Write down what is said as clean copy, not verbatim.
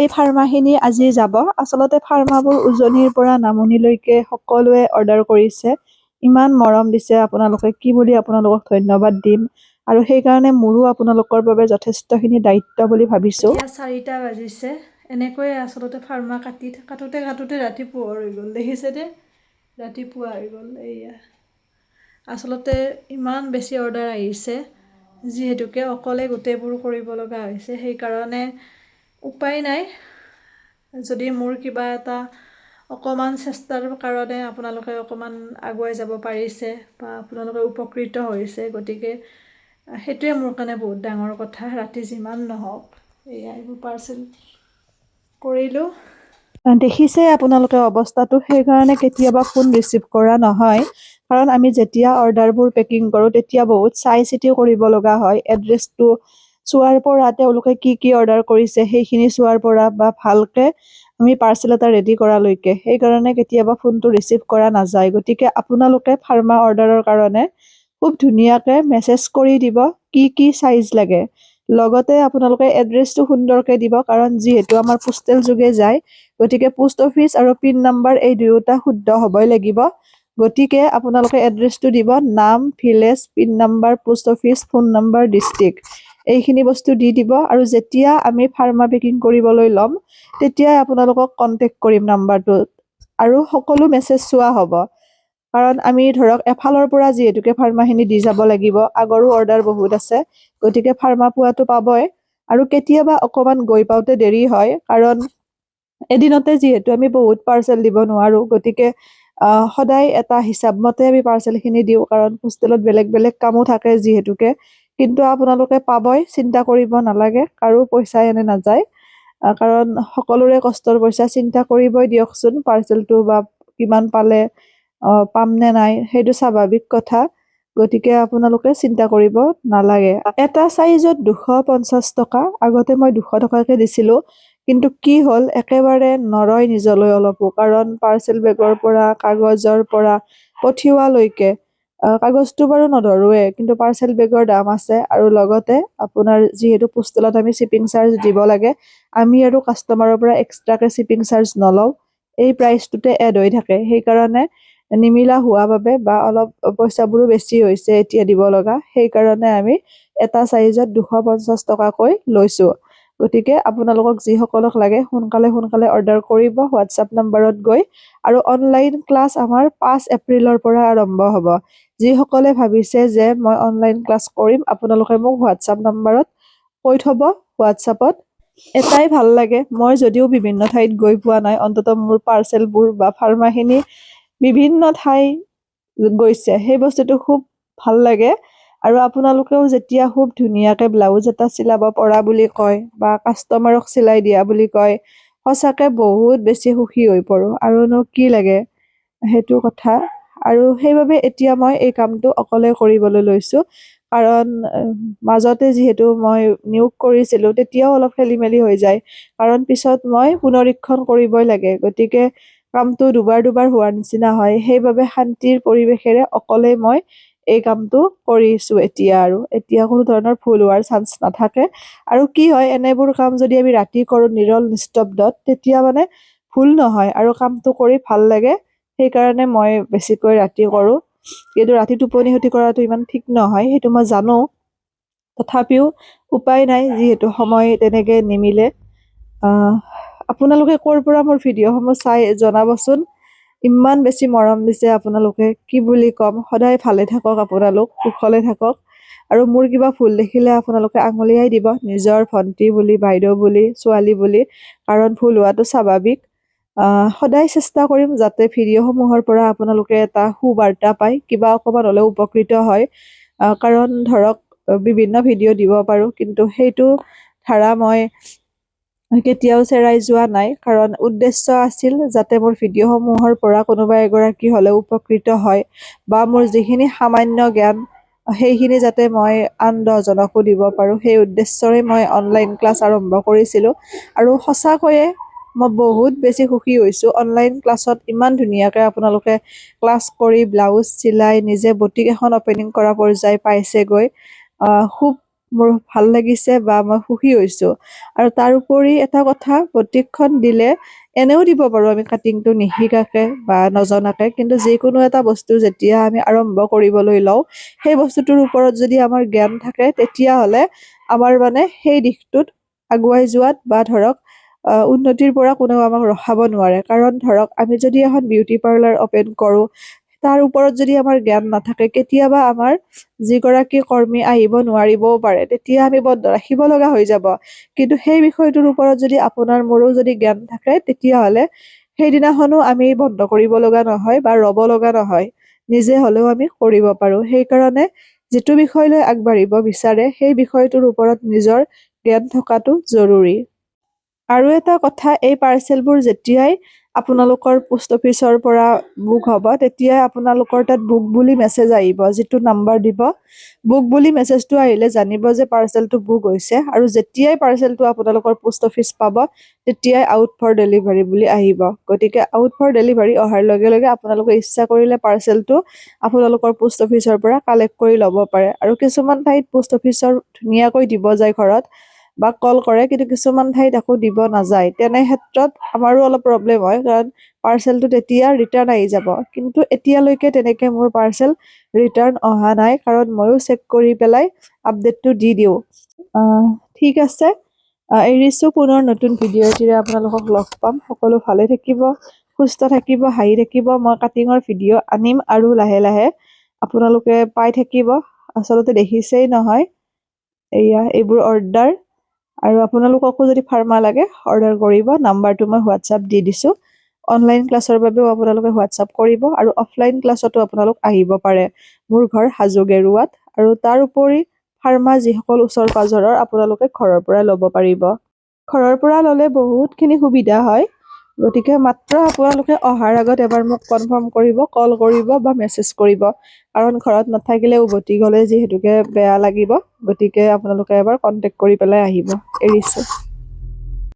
এই ফাৰ্মাখিনি আজি যাব। আচলতে ফাৰ্মাবোৰ উজনিৰ পৰা নামনিলৈকে সকলোৱে অৰ্ডাৰ কৰিছে। ইমান মৰম দিছে আপোনালোকে, কি বুলি আপোনালোকক ধন্যবাদ দিম। আৰু সেইকাৰণে মোৰো আপোনালোকৰ বাবে যথেষ্টখিনি দায়িত্ব বুলি ভাবিছোঁ। এতিয়া 4টা বাজিছে। এনেকৈয়ে আচলতে ফাৰ্মা কাটোতে ৰাতি পোহৰ হৈ গ'ল। দেখিছে নে? ৰাতিপুৱা হৈ গ'ল। এইয়া আচলতে ইমান বেছি অৰ্ডাৰ আহিছে, যিহেতুকে অকলে গোটেইবোৰ কৰিব লগা হৈছে। সেইকাৰণে উপায় নাই। যদি মোৰ কিবা এটা অকণমান চেষ্টাৰ কাৰণে আপোনালোকে অকণমান আগুৱাই যাব পাৰিছে বা আপোনালোকে উপকৃত হৈছে, গতিকে সেইটোৱে মোৰ কাৰণে বহুত ডাঙৰ কথা। ৰাতি যিমান নহওক, এয়া এইবোৰ পাৰ্চেল কৰিলোঁ। দেখিছে আপোনালোকে অৱস্থাটো, সেইকাৰণে কেতিয়াবা ফোন ৰিচিভ কৰা নহয়। কাৰণ আমি যেতিয়া অৰ্ডাৰবোৰ পেকিং কৰোঁ তেতিয়া বহুত চাই চিতি কৰিব লগা হয়। এড্ৰেছটো চোৱাৰ পৰা, তেওঁলোকে কি কি অৰ্ডাৰ কৰিছে সেইখিনি চোৱাৰ পৰা বা ভালকে আমি পাৰ্চেল এটা ৰেডি কৰালৈকে, সেইকাৰণে কেতিয়াবা ফোনটো ৰিচিভ কৰা নাযায়। গতিকে আপোনালোকে ফাৰ্মা অৰ্ডাৰৰ কাৰণে খুব ধুনীয়াকে মেছেজ কৰি দিব কি কি চাইজ লাগে। লগতে আপোনালোকে এড্ৰেছটো সুন্দৰকে দিব, কাৰণ যিহেতু আমাৰ পোষ্টেল যোগে যায়, গতিকে পোষ্ট অফিচ আৰু পিন নাম্বাৰ এই দুয়োটা শুদ্ধ হ'বই লাগিব। গতিকে আপোনালোকে এড্ৰেছটো দিব, নাম, village, pin number, post office, phone number, district, এইখিনি বস্তু দি দিব। আৰু যেতিয়া আমি ফাৰ্মা পেকিং কৰিবলৈ ল'ম তেতিয়াই আপোনালোকক কণ্টেক্ট কৰিম নাম্বাৰটোত, আৰু সকলো মেছেজ চোৱা হ'ব। কাৰণ আমি ধৰক এফালৰ পৰা যিহেতুকে ফাৰ্মাখিনি দি যাব লাগিব, আগৰো অৰ্ডাৰ বহুত আছে, গতিকে ফাৰ্মা পোৱাটো পাবই। আৰু কেতিয়াবা অকণমান গৈ পাওঁতে দেৰি হয়, কাৰণ এদিনতে যিহেতু আমি বহুত পাৰ্চেল দিব নোৱাৰোঁ, গতিকে সদায় এটা হিচাপ মতে আমি পাৰ্চেলখিনি দিওঁ, কাৰণ হোষ্টেলত বেলেগ বেলেগ কামো থাকে যিহেতুকে। কিন্তু আপোনালোকে পাবই, চিন্তা কৰিব নালাগে, কাৰো পইচা এনে নাযায়। কাৰণ সকলোৰে কষ্টৰ পইচা, চিন্তা কৰিবই দিয়কচোন পাৰ্চেলটো বা কিমান পালে, পাম নে নাই, সেইটো স্বাভাৱিক কথা। গতিকে আপোনালোকে চিন্তা কৰিব নালাগে। এটা চাইজত 250 টকা, আগতে মই 200 টকাকে দিছিলোঁ। কিন্তু কি হ'ল, একেবাৰে নৰয় নিজলৈ অলপো, কাৰণ পাৰ্চেল বেগৰ পৰা, কাগজৰ পৰা পঠিওৱালৈকে, কাগজটো বাৰু নধৰোৱে, কিন্তু পাৰ্চেল বেগৰ দাম আছে। আৰু লগতে আপোনাৰ যিহেতু পোষ্টেলত আমি শ্বিপিং চাৰ্জ দিব লাগে, আমি আৰু কাষ্টমাৰৰ পৰা এক্সট্ৰাকে শ্বিপিং চাৰ্জ নলওঁ, এই প্ৰাইচটোতে এড হৈ থাকে। সেইকাৰণে নিমিলা হোৱা বাবে বা অলপ পইচাবোৰো বেছি হৈছে এতিয়া দিব লগা, সেইকাৰণে আমি এটা চাইজত 250 টকাকৈ লৈছোঁ। গতিকে আপোনালোকক যিসকলক লাগে সোনকালে অৰ্ডাৰ কৰিব হোৱাটছআপ নাম্বাৰত গৈ। আৰু অনলাইন ক্লাছ আমাৰ 5 এপ্ৰিলৰ পৰা আৰম্ভ হ'ব। যিসকলে ভাবিছে যে মই অনলাইন ক্লাছ কৰিম, আপোনালোকে মোক হোৱাটছআপ নাম্বাৰত কৈ থ'ব। হোৱাটছআপত এটাই ভাল লাগে, মই যদিও বিভিন্ন ঠাইত গৈ পোৱা নাই, অন্ততঃ মোৰ পাৰ্চেলবোৰ বা ফাৰ্মাখিনি বিভিন্ন ঠাই গৈছে, সেই বস্তুটো খুব ভাল লাগে। আৰু আপোনালোকেও যেতিয়া খুব ধুনীয়াকে ব্লাউজ এটা চিলাব পৰা বুলি কয় বা কাষ্টমাৰক চিলাই দিয়া বুলি কয়, সঁচাকে বহুত বেছি সুখী হৈ পৰোঁ। আৰুনো কি লাগে, সেইটো কথা। আৰু সেইবাবে এতিয়া মই এই কামটো অকলে কৰিবলৈ লৈছোঁ। কাৰণ মাজতে যিহেতু মই নিয়োগ কৰিছিলোঁ, তেতিয়াও অলপ খেলি মেলি হৈ যায়, কাৰণ পিছত মই পুনৰীক্ষণ কৰিবই লাগে। গতিকে কামটো দুবাৰ হোৱাৰ নিচিনা হয়। সেইবাবে শান্তিৰ পৰিৱেশেৰে অকলে মই এই কামটো কৰিছোঁ এতিয়া কোনো ধৰণৰ ভুল হোৱাৰ চান্স নাথাকে। আৰু কি হয়, এনেবোৰ কাম যদি আমি ৰাতি কৰোঁ নিৰল নিস্তব্ধত, তেতিয়া মানে ভুল নহয় আৰু কামটো কৰি ভাল লাগে। সেইকাৰণে মই বেছিকৈ ৰাতি কৰোঁ। কিন্তু ৰাতি টোপনি ক্ষতি কৰাটো ইমান ঠিক নহয়, সেইটো মই জানো। তথাপিও উপায় নাই, যিহেতু সময় তেনেকে নিমিলে। আপোনালোকে ক'ৰ পৰা মোৰ ভিডিঅ'সমূহ চাই জনাবচোন। ইমান বেছি মৰম দিছে আপোনালোকে, কি বুলি ক'ম। সদায় ভালে থাকক আপোনালোক, কুশলে থাকক। আৰু মোৰ কিবা ভুল দেখিলে আপোনালোকে আঙুলিয়াই দিব, নিজৰ ভন্টি বুলি, বাইদেউ বুলি, ছোৱালী বুলি, কাৰণ ভুল হোৱাটো স্বাভাৱিক। সদায় চেষ্টা কৰিম যাতে ভিডিঅ'সমূহৰ পৰা আপোনালোকে এটা সুবাৰ্তা পায়, কিবা অকণমান হ'লেও উপকৃত হয়। কাৰণ ধৰক বিভিন্ন ভিডিঅ' দিব পাৰোঁ, কিন্তু সেইটো ধাৰা মই কেতিয়াও চেৰাই যোৱা নাই, কাৰণ উদ্দেশ্য আছিল যাতে মোৰ ভিডিঅ'সমূহৰ পৰা কোনোবা এগৰাকী হ'লেও উপকৃত হয়, বা মোৰ যিখিনি সামান্য জ্ঞান সেইখিনি যাতে মই আন 10জনকো দিব পাৰোঁ। সেই উদ্দেশ্যৰে মই অনলাইন ক্লাছ আৰম্ভ কৰিছিলোঁ। আৰু সঁচাকৈয়ে মই বহুত বেছি সুখী হৈছোঁ। অনলাইন ক্লাছত ইমান ধুনীয়াকৈ আপোনালোকে ক্লাছ কৰি ব্লাউজ চিলাই নিজে বুটিক এখন অপেনিং কৰা পৰ্যায় পাইছেগৈ। খুব মোৰ ভাল লাগিছে বা মই সুখী হৈছোঁ। আৰু তাৰোপৰি এটা কথা, প্ৰত্যেকখন দিলে এনেও দিব পাৰোঁ আমি কাটিংটো নিশিকাকে বা নজনাকে, কিন্তু যিকোনো এটা বস্তু যেতিয়া আমি আৰম্ভ কৰিবলৈ লওঁ, সেই বস্তুটোৰ ওপৰত যদি আমাৰ জ্ঞান থাকে, তেতিয়াহ'লে আমাৰ মানে সেই দিশটোত আগুৱাই যোৱাত বা ধৰক উন্নতিৰ পৰা কোনেও আমাক ৰখাব নোৱাৰে। কাৰণ ধৰক আমি যদি এখন বিউটি পাৰ্লাৰ অপেন কৰোঁ, তাৰ ওপৰত যদি আমাৰ জ্ঞান নাথাকে, কেতিয়াবা আমাৰ যিগৰাকী কৰ্মী আহিব নোৱাৰিবও পাৰে, তেতিয়া আমি বন্ধ ৰাখিব লগা হৈ যাব। কিন্তু সেই বিষয়টোৰ ওপৰত যদি আপোনাৰ মোৰো যদি জ্ঞান থাকে, তেতিয়াহ'লে সেইদিনাখনো আমি বন্ধ কৰিব লগা নহয় বা ৰ'ব লগা নহয়, নিজে হ'লেও আমি কৰিব পাৰোঁ। সেইকাৰণে যিটো বিষয় লৈ আগবাঢ়িব বিচাৰে, সেই বিষয়টোৰ ওপৰত নিজৰ জ্ঞান থকাটো জৰুৰী। আৰু এটা কথা, এই পাৰ্চেলবোৰ যেতিয়াই আপোনালোকৰ পোষ্ট অফিচৰ পৰা বুক হ'ব, তেতিয়াই আপোনালোকৰ তাত বুক বুলি মেছেজ আহিব, যিটো নাম্বাৰ দিব। বুক বুলি মেছেজটো আহিলে জানিব যে পাৰ্চেলটো বুক হৈছে, আৰু যেতিয়াই পাৰ্চেলটো আপোনালোকৰ পোষ্ট অফিচ পাব, তেতিয়াই আউট ফৰ ডেলিভাৰী বুলি আহিব। গতিকে আউট ফৰ ডেলিভাৰী অহাৰ লগে লগে আপোনালোকে ইচ্ছা কৰিলে পাৰ্চেলটো আপোনালোকৰ পোষ্ট অফিচৰ পৰা কালেক্ট কৰি ল'ব পাৰে। আৰু কিছুমান ঠাইত পোষ্ট অফিচৰ ধুনীয়াকৈ দিব যায় ঘৰত বা কল কৰে, কিন্তু কিছুমান ঠাইত আকৌ দিব নাযায়। তেনে ক্ষেত্ৰত আমাৰো অলপ প্ৰব্লেম হয়, কাৰণ পাৰ্চেলটো তেতিয়া ৰিটাৰ্ণ আহি যাব। কিন্তু এতিয়ালৈকে তেনেকে মোৰ পাৰ্চেল ৰিটাৰ্ণ অহা নাই, কাৰণ ময়ো চেক কৰি পেলাই আপডেটটো দি দিওঁ। ঠিক আছে, এৰিছোঁ। পুনৰ নতুন ভিডিঅ' এটিৰে আপোনালোকক লগ পাম। সকলো ভালে থাকিব, সুস্থ থাকিব, হাঁহি থাকিব। মই কাটিঙৰ ভিডিঅ' আনিম আৰু লাহে লাহে আপোনালোকে পাই থাকিব। আচলতে দেখিছেই নহয়, এইবোৰ অৰ্ডাৰ। আৰু আপোনালোককো যদি ফাৰ্মা লাগে, অৰ্ডাৰ কৰিব। নাম্বাৰটো মই হোৱাটছআপ দি দিছোঁ। অনলাইন ক্লাছৰ বাবেও আপোনালোকে হোৱাটছআপ কৰিব, আৰু অফলাইন ক্লাছতো আপোনালোক আহিব পাৰে। মোৰ ঘৰ হাজো গেৰুৱাত। আৰু তাৰ উপৰি ফাৰ্মা যিসকল ওচৰ পাজৰৰ, আপোনালোকে ঘৰৰ পৰা ল'ব পাৰিব। ঘৰৰ পৰা ল'লে বহুতখিনি সুবিধা হয়। গতিকে মাত্ৰ আপোনালোকে অহাৰ আগত এবাৰ মোক কনফাৰ্ম কৰিব, কল কৰিব বা মেছেজ কৰিব। কাৰণ ঘৰত নাথাকিলে উভতি গ'লে যিহেতুকে বেয়া লাগিব, গতিকে আপোনালোকে এবাৰ কণ্টেক্ট কৰি পেলাই আহিব। এৰিছোঁ।